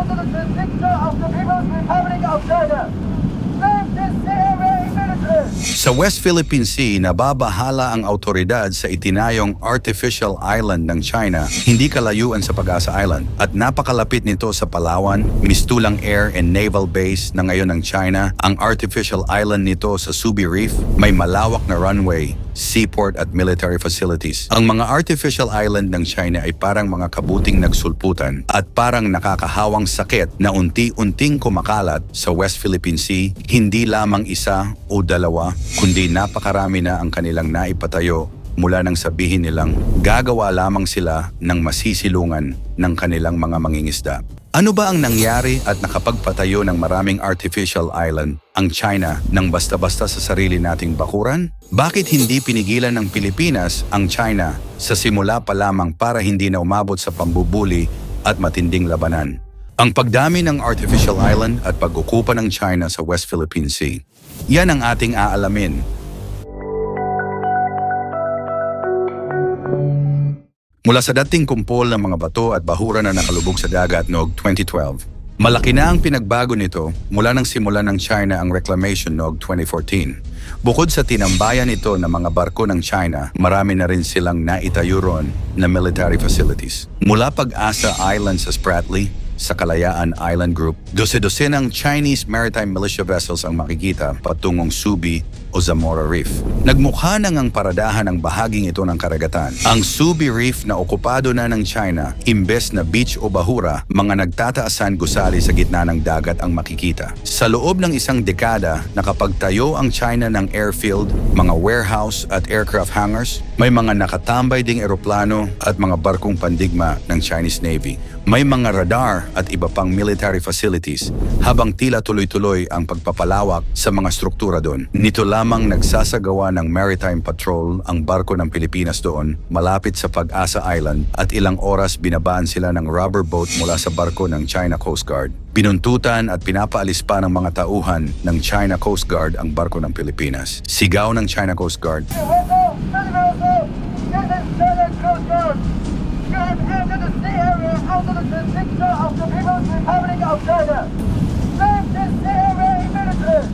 Autonomous Dictator of the People's Republic of China. Save the CMA military! Sa West Philippine Sea, nababahala ang autoridad sa itinayong artificial island ng China, hindi kalayuan sa Pag-asa Island, at napakalapit nito sa Palawan, mistulang air and naval base na ngayon ng China. Ang artificial island nito sa Subi Reef may malawak na runway, seaport at military facilities. Ang mga artificial island ng China ay parang mga kabuting nagsulputan at parang nakakahawang sakit na unti-unting kumakalat sa West Philippine Sea, hindi lamang isa o dalawa, kundi napakarami na ang kanilang naipatayo mula nang sabihin nilang gagawa lamang sila ng masisilungan ng kanilang mga mangingisda. Ano ba ang nangyari at nakapagpatayo ng maraming artificial island ang China nang basta-basta sa sarili nating bakuran? Bakit hindi pinigilan ng Pilipinas ang China sa simula pa lamang para hindi na umabot sa pambubuli at matinding labanan? Ang pagdami ng artificial island at pag-ukupa ng China sa West Philippine Sea. Yan ang ating aalamin. Mula sa dating kumpol ng mga bato at bahura na nakalubog sa dagat noong 2012, malaki na ang pinagbago nito mula nang simulan ng China ang reclamation noong 2014. Bukod sa tinambayan ito ng mga barko ng China, marami na rin silang naitayo ron na military facilities. Mula Pag-asa Island sa Spratly, sa Kalayaan Island Group, dose-dosenang Chinese maritime militia vessels ang makikita patungong Subi o Zamora Reef. Nagmukha nang ang paradahan ng bahaging ito ng karagatan. Ang Subi Reef na okupado na ng China, imbes na beach o bahura, mga nagtataasan gusali sa gitna ng dagat ang makikita. Sa loob ng isang dekada, nakapagtayo ang China ng airfield, mga warehouse at aircraft hangars, may mga nakatambay ding eroplano at mga barkong pandigma ng Chinese Navy. May mga radar at iba pang military facilities habang tila tuloy-tuloy ang pagpapalawak sa mga struktura doon. Nito lamang nagsasagawa ng maritime patrol ang barko ng Pilipinas doon malapit sa Pag-asa Island at ilang oras binabaan sila ng rubber boat mula sa barko ng China Coast Guard. Binuntutan at pinapaalis pa ng mga tauhan ng China Coast Guard ang barko ng Pilipinas. Sigaw ng China Coast Guard, You have entered the sea area under the jurisdiction of the People's Republic of China. Save the CMA military!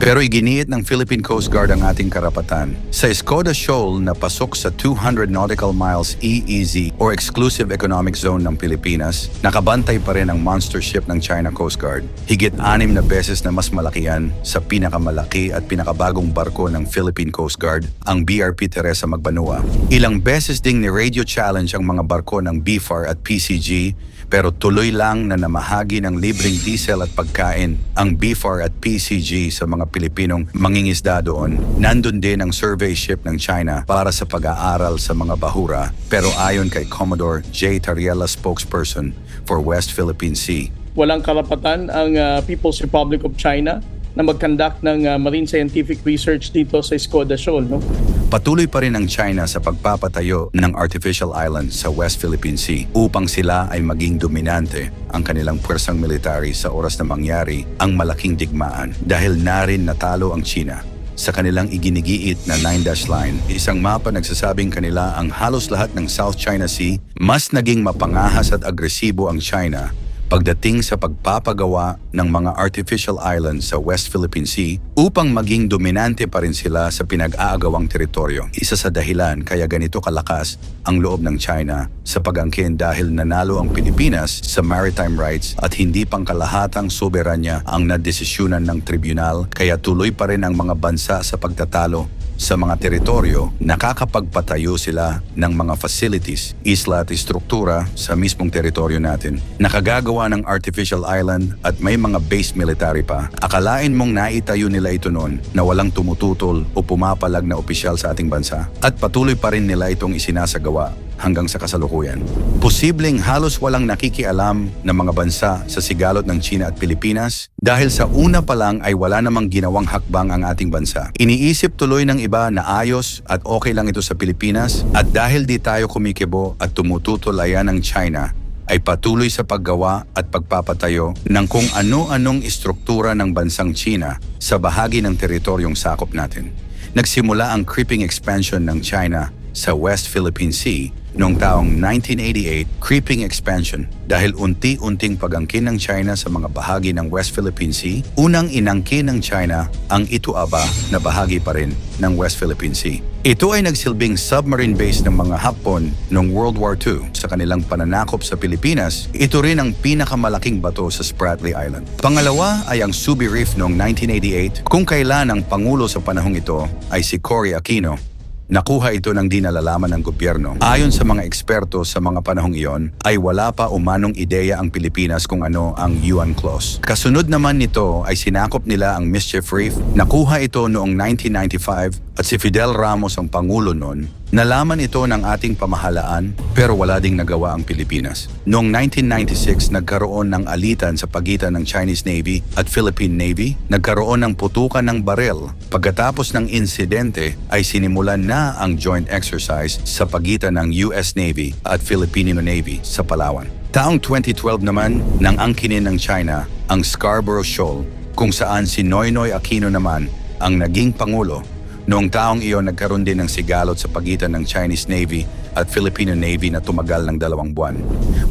pero iginiit ng Philippine Coast Guard ang ating karapatan. Sa Escoda Shoal na pasok sa 200 nautical miles EEZ or Exclusive Economic Zone ng Pilipinas, nakabantay pa rin ang monster ship ng China Coast Guard. Higit 6 na beses na mas malaki yan sa pinakamalaki at pinakabagong barko ng Philippine Coast Guard, ang BRP Teresa Magbanua. Ilang beses ding ni-radio challenge ang mga barko ng BFAR at PCG, pero tuloy lang na namahagi ng libreng diesel at pagkain ang BFAR at PCG sa mga Pilipinong mangingisda doon. Nandun din ang survey ship ng China para sa pag-aaral sa mga bahura, pero ayon kay Commodore J. Tariela, spokesperson for West Philippine Sea, walang karapatan ang People's Republic of China na mag-conduct ng marine scientific research dito sa Escoda Shoal. No? patuloy pa rin ang China sa pagpapatayo ng artificial island sa West Philippine Sea upang sila ay maging dominante ang kanilang puwersang military sa oras na mangyari ang malaking digmaan dahil narin natalo ang China. Sa kanilang iginigiit na 9-dash line, isang mapa nagsasabing kanila ang halos lahat ng South China Sea, mas naging mapangahas at agresibo ang China pagdating sa pagpapagawa ng mga artificial islands sa West Philippine Sea upang maging dominante pa rin sila sa pinag-aagawang teritoryo. Isa sa dahilan kaya ganito kalakas ang loob ng China sa pag-angkin dahil nanalo ang Pilipinas sa maritime rights at hindi pangkalahatang soberanya ang nadesisyonan ng tribunal, kaya tuloy pa rin ang mga bansa sa pagtatalo sa mga teritoryo, nakakapagpatayo sila ng mga facilities, isla at istruktura sa mismong teritoryo natin. Nakagagawa ng artificial island at may mga base military pa. Akalain mong naitayo nila ito noon na walang tumututol o pumapalag na opisyal sa ating bansa. At patuloy pa rin nila itong isinasagawa hanggang sa kasalukuyan. Posibleng halos walang nakikialam ng mga bansa sa sigalot ng China at Pilipinas dahil sa una pa lang ay wala namang ginawang hakbang ang ating bansa. Iniisip tuloy ng iba na ayos at okay lang ito sa Pilipinas at dahil di tayo kumikibo at tumututulayan ng China, ay patuloy sa paggawa at pagpapatayo ng kung ano-anong istruktura ng bansang China sa bahagi ng teritoryong sakop natin. Nagsimula ang creeping expansion ng China sa West Philippine Sea noong taong 1988, creeping expansion dahil unti-unting pag-angkin ng China sa mga bahagi ng West Philippine Sea, unang inangkin ng China ang Ituaba na bahagi pa rin ng West Philippine Sea. Ito ay nagsilbing submarine base ng mga Hapon noong World War II. Sa kanilang pananakop sa Pilipinas, ito rin ang pinakamalaking bato sa Spratly Island. Pangalawa ay ang Subi Reef noong 1988, kung kailan ang Pangulo sa panahong ito ay si Cory Aquino. Nakuha ito ng di nalalaman ng gobyerno. Ayon sa mga eksperto sa mga panahong iyon, ay wala pa umanong ideya ang Pilipinas kung ano ang Yuan Clause. Kasunod naman nito ay sinakop nila ang Mischief Reef. Nakuha ito noong 1995 at si Fidel Ramos ang Pangulo noon. Nalaman ito ng ating pamahalaan pero wala ding nagawa ang Pilipinas. Noong 1996, nagkaroon ng alitan sa pagitan ng Chinese Navy at Philippine Navy. Nagkaroon ng putukan ng baril. Pagkatapos ng insidente ay sinimulan na ang joint exercise sa pagitan ng US Navy at Filipino Navy sa Palawan. Taong 2012 naman, nang angkinin ng China ang Scarborough Shoal kung saan si Noynoy Aquino naman ang naging Pangulo. Noong taong iyon, nagkaroon din ng sigalot sa pagitan ng Chinese Navy at Filipino Navy na tumagal ng 2 buwan.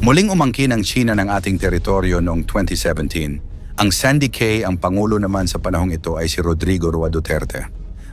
Muling umangkin ang China ng ating teritoryo noong 2017. Ang Sandy Cay, ang Pangulo naman sa panahong ito ay si Rodrigo Roa Duterte.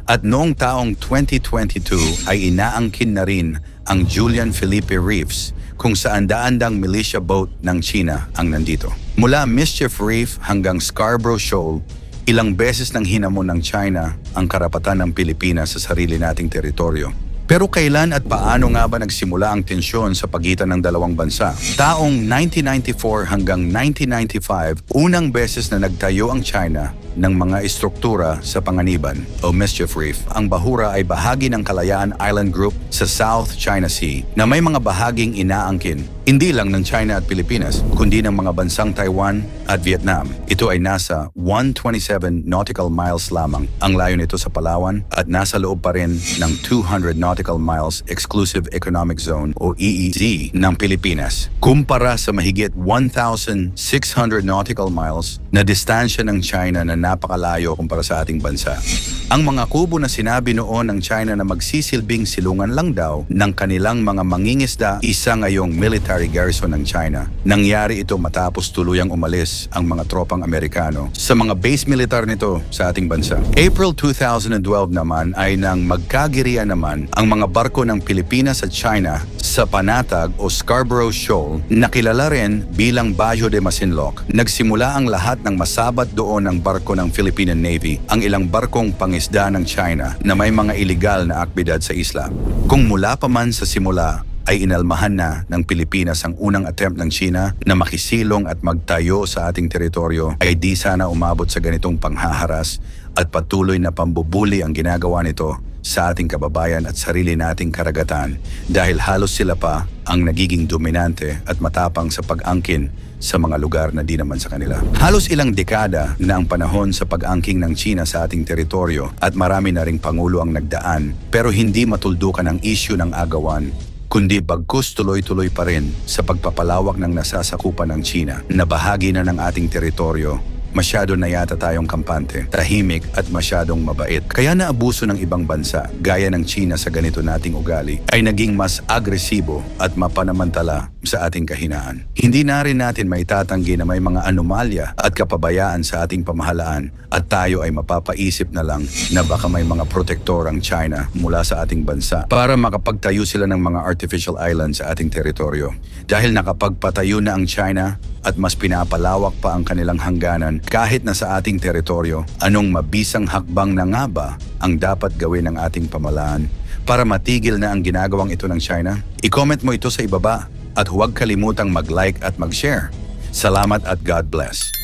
At noong taong 2022 ay inaangkin na rin ang Julian Felipe Reefs kung saan daan-dang militia boat ng China ang nandito. Mula Mischief Reef hanggang Scarborough Shoal, ilang beses nang hinamon ng China ang karapatan ng Pilipinas sa sarili nating teritoryo. Pero kailan at paano nga ba nagsimula ang tensyon sa pagitan ng dalawang bansa? Taong 1994 hanggang 1995, unang beses na nagtayo ang China ng mga istruktura sa Panganiban o Mischief Reef. Ang Bahura ay bahagi ng Kalayaan Island Group sa South China Sea na may mga bahaging inaangkin, hindi lang ng China at Pilipinas, kundi ng mga bansang Taiwan at Vietnam. Ito ay nasa 127 nautical miles lamang ang layo nito sa Palawan at nasa loob pa rin ng 200 nautical miles Exclusive Economic Zone o EEZ ng Pilipinas. Kumpara sa mahigit 1,600 nautical miles na distansya ng China na napakalayo kumpara sa ating bansa. Ang mga kubo na sinabi noon ng China na magsisilbing silungan lang daw ng kanilang mga mangingisda, isa ngayong military garrison ng China. Nangyari ito matapos tuluyang umalis ang mga tropang Amerikano sa mga base militar nito sa ating bansa. April 2012 naman ay nang magkagirian naman ang mga barko ng Pilipinas at China sa Panatag o Scarborough Shoal na kilala rin bilang Bajo de Masinloc. Nagsimula ang lahat ng masabat doon ng barko ng Philippine Navy, ang ilang barkong pangisda ng China na may mga iligal na aktibidad sa isla. Kung mula pa man sa simula ay inalmahan na ng Pilipinas ang unang attempt ng China na makisilong at magtayo sa ating teritoryo, ay di sana umabot sa ganitong panghaharas at patuloy na pambubuli ang ginagawa nito sa ating kababayan at sarili nating karagatan dahil halos sila pa ang nagiging dominante at matapang sa pag-angkin sa mga lugar na di naman sa kanila. Halos ilang dekada na ang panahon sa pag-angking ng China sa ating teritoryo at marami na ring pangulo ang nagdaan pero hindi matuldukan ang issue ng agawan, kundi bagkus tuloy-tuloy pa rin sa pagpapalawak ng nasasakupan ng China na bahagi na ng ating teritoryo. Masyado na yata tayong kampante, tahimik at masyadong mabait. Kaya naabuso ng ibang bansa, gaya ng China sa ganito nating ugali, ay naging mas agresibo at mapanamantala sa ating kahinaan. Hindi na rin natin maitatanggi na may mga anomalya at kapabayaan sa ating pamahalaan at tayo ay mapapaisip na lang na baka may mga protektor ang China mula sa ating bansa para makapagtayo sila ng mga artificial islands sa ating teritoryo. Dahil nakapagpatayo na ang China at mas pinapalawak pa ang kanilang hangganan kahit na sa ating teritoryo, anong mabisang hakbang na nga ba ang dapat gawin ng ating pamahalaan para matigil na ang ginagawang ito ng China? I-comment mo ito sa ibaba at huwag kalimutang mag-like at mag-share. Salamat at God bless.